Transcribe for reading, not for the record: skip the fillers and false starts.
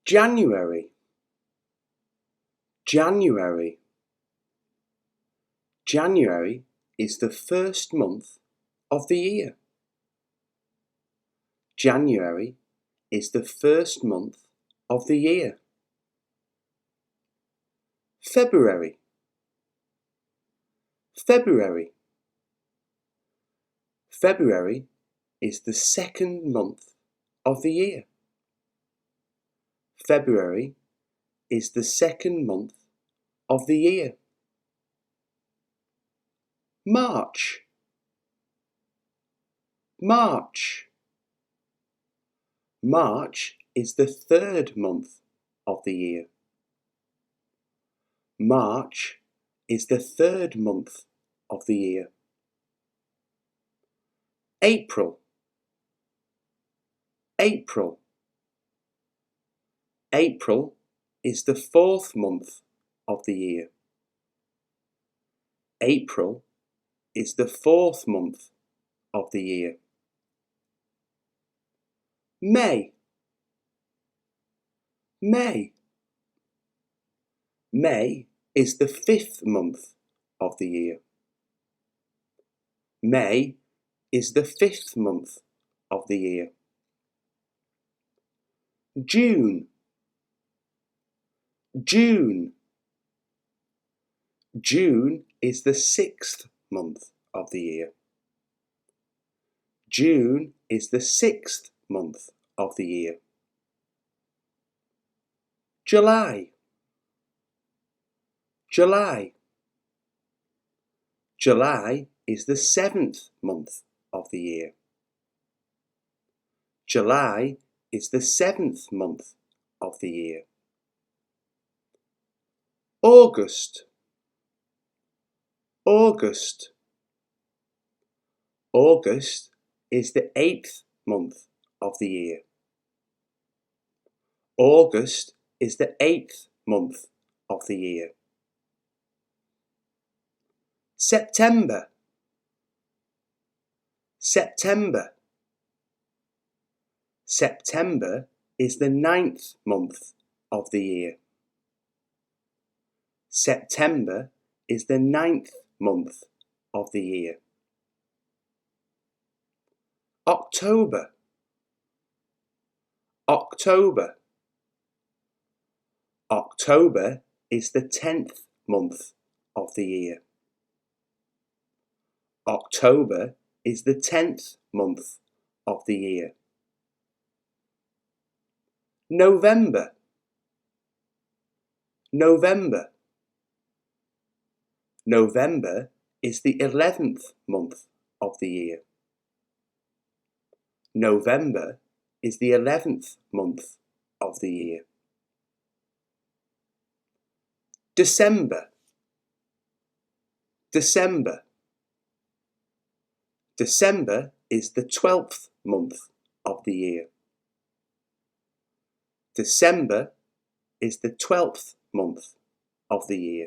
January, January. January is the first month of the year. January is the first month of the year. February, February. February is the second month of the year. February is the second month of the year. March, March. March is the third month of the year. March is the third month of the year. April, April. April is the fourth month of the year. April is the fourth month of the year. May, May. May is the fifth month of the year. May is the fifth month of the year. June, June. June is the sixth month of the year. June is the sixth month of the year. July, July. July is the seventh month of the year. July is the seventh month of the year. August, August. August is the eighth month of the year. August is the eighth month of the year. September, September. September is the ninth month of the year. September is the ninth month of the year. October, October. October is the 10th month of the year. October is the 10th month of the year. November, November. November is the 11th month of the year. November is the 11th month of the year. December, December. December is the 12th month of the year. December is the 12th month of the year.